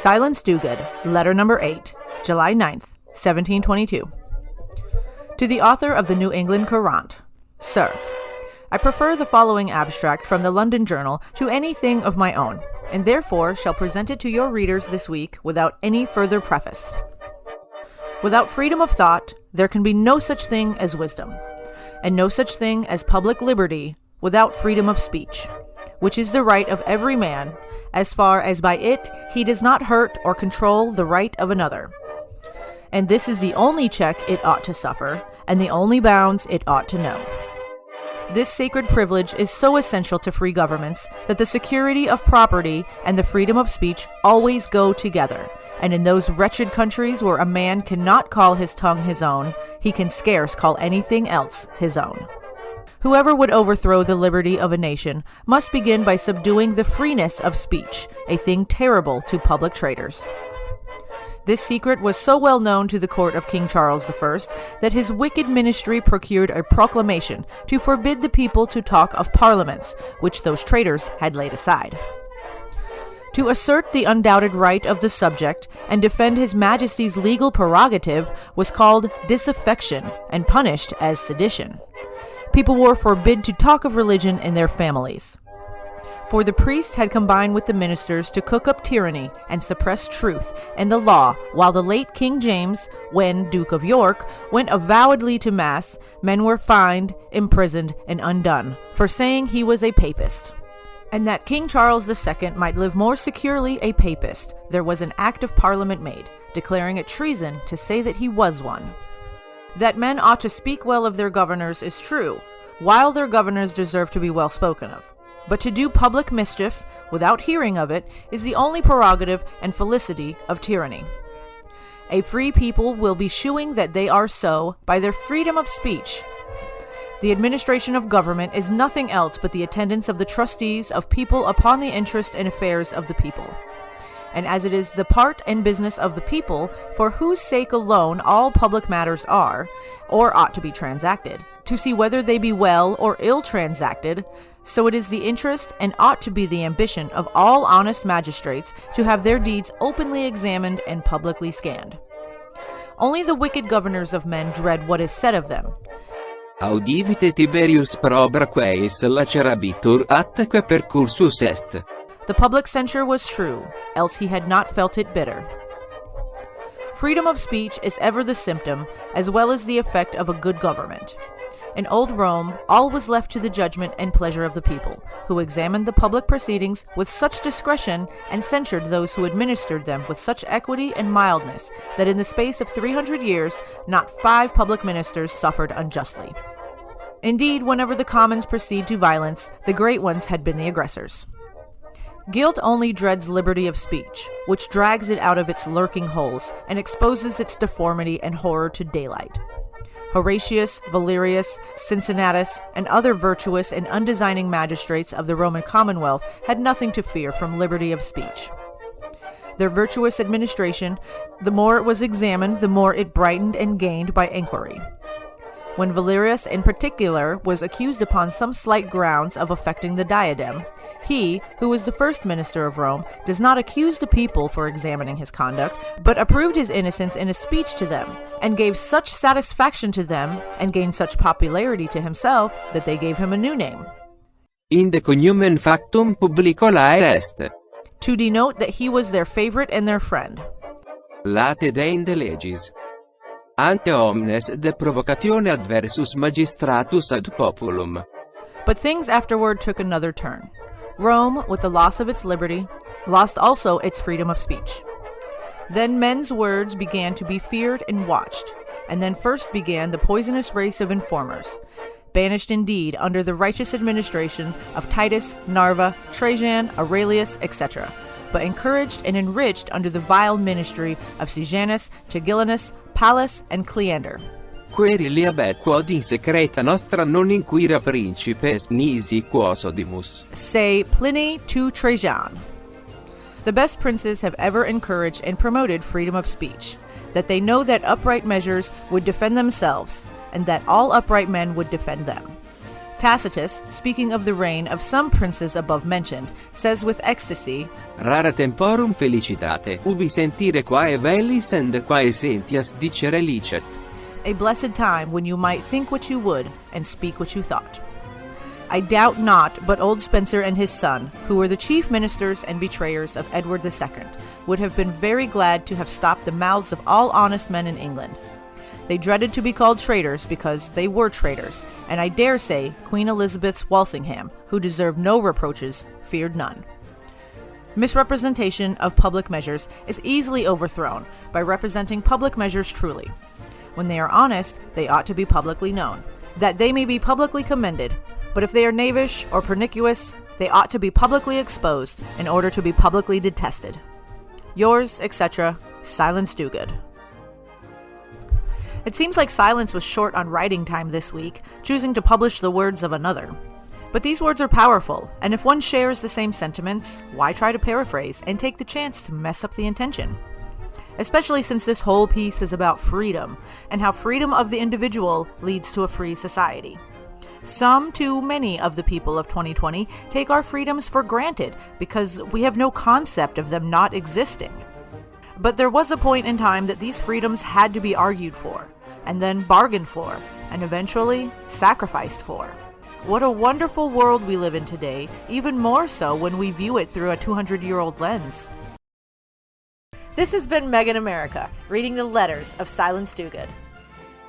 Silence Dogood, letter number 8, July 9th, 1722. To the author of the New England Courant, Sir, I prefer the following abstract from the London Journal to anything of my own, and therefore shall present it to your readers this week without any further preface. Without freedom of thought, there can be no such thing as wisdom, and no such thing as public liberty without freedom of speech, which is the right of every man, as far as by it he does not hurt or control the right of another. And this is the only check it ought to suffer, and the only bounds it ought to know. This sacred privilege is so essential to free governments that the security of property and the freedom of speech always go together, and in those wretched countries where a man cannot call his tongue his own, he can scarce call anything else his own. Whoever would overthrow the liberty of a nation must begin by subduing the freeness of speech, a thing terrible to public traitors. This secret was so well known to the court of King Charles I that his wicked ministry procured a proclamation to forbid the people to talk of parliaments, which those traitors had laid aside. To assert the undoubted right of the subject and defend His Majesty's legal prerogative was called disaffection and punished as sedition. People were forbid to talk of religion in their families. For the priests had combined with the ministers to cook up tyranny and suppress truth and the law, while the late King James, when Duke of York, went avowedly to Mass, men were fined, imprisoned, and undone, for saying he was a papist. And that King Charles II might live more securely a papist, there was an Act of Parliament made, declaring it treason to say that he was one. That men ought to speak well of their governors is true, while their governors deserve to be well spoken of. But to do public mischief, without hearing of it, is the only prerogative and felicity of tyranny. A free people will be shewing that they are so by their freedom of speech. The administration of government is nothing else but the attendance of the trustees of people upon the interest and affairs of the people. And as it is the part and business of the people, for whose sake alone all public matters are, or ought to be transacted, to see whether they be well or ill transacted, so it is the interest and ought to be the ambition of all honest magistrates to have their deeds openly examined and publicly scanned. Only the wicked governors of men dread what is said of them. Audivite Tiberius probra queis lacerabitur atque percursus est. The public censure was true, else he had not felt it bitter. Freedom of speech is ever the symptom, as well as the effect of a good government. In old Rome, all was left to the judgment and pleasure of the people, who examined the public proceedings with such discretion and censured those who administered them with such equity and mildness that in the space of 300 years not 5 public ministers suffered unjustly. Indeed, whenever the commons proceed to violence, the great ones had been the aggressors. Guilt only dreads liberty of speech, which drags it out of its lurking holes and exposes its deformity and horror to daylight. Horatius, Valerius, Cincinnatus, and other virtuous and undesigning magistrates of the Roman Commonwealth had nothing to fear from liberty of speech. Their virtuous administration, the more it was examined, the more it brightened and gained by inquiry. When Valerius in particular was accused upon some slight grounds of affecting the diadem, he, who was the first minister of Rome, does not accuse the people for examining his conduct, but approved his innocence in a speech to them, and gave such satisfaction to them, and gained such popularity to himself, that they gave him a new name. Inde cognumen factum publico laer est. To denote that he was their favorite and their friend. Late deinde legis. Ante omnes de provocatione adversus magistratus ad populum. But things afterward took another turn. Rome, with the loss of its liberty, lost also its freedom of speech. Then men's words began to be feared and watched, and then first began the poisonous race of informers, banished indeed under the righteous administration of Titus, Narva, Trajan, Aurelius, etc., but encouraged and enriched under the vile ministry of Sejanus, Tigellinus, Pallas, and Cleander. Queri liabet quod in secreta nostra non inquira principes nisi quos odimus. Say Pliny to Trajan. The best princes have ever encouraged and promoted freedom of speech, that they know that upright measures would defend themselves, and that all upright men would defend them. Tacitus, speaking of the reign of some princes above mentioned, says with ecstasy, Rara temporum felicitate, ubi sentire quae velis and quae sentias dicere licet. a blessed time when you might think what you would and speak what you thought. I doubt not but old Spencer and his son, who were the chief ministers and betrayers of Edward II, would have been very glad to have stopped the mouths of all honest men in England. They dreaded to be called traitors because they were traitors, and I dare say Queen Elizabeth's Walsingham, who deserved no reproaches, feared none. Misrepresentation of public measures is easily overthrown by representing public measures truly. When they are honest, they ought to be publicly known, that they may be publicly commended, but if they are knavish or pernicious, they ought to be publicly exposed in order to be publicly detested. Yours, etc., Silence Dogood. It seems like Silence was short on writing time this week, choosing to publish the words of another. But these words are powerful, and if one shares the same sentiments, why try to paraphrase and take the chance to mess up the intention? Especially since this whole piece is about freedom, and how freedom of the individual leads to a free society. Some too many of the people of 2020 take our freedoms for granted because we have no concept of them not existing. But there was a point in time that these freedoms had to be argued for, and then bargained for, and eventually sacrificed for. What a wonderful world we live in today, even more so when we view it through a 200-year-old lens. This has been Megan America, reading the letters of Silence Dogood.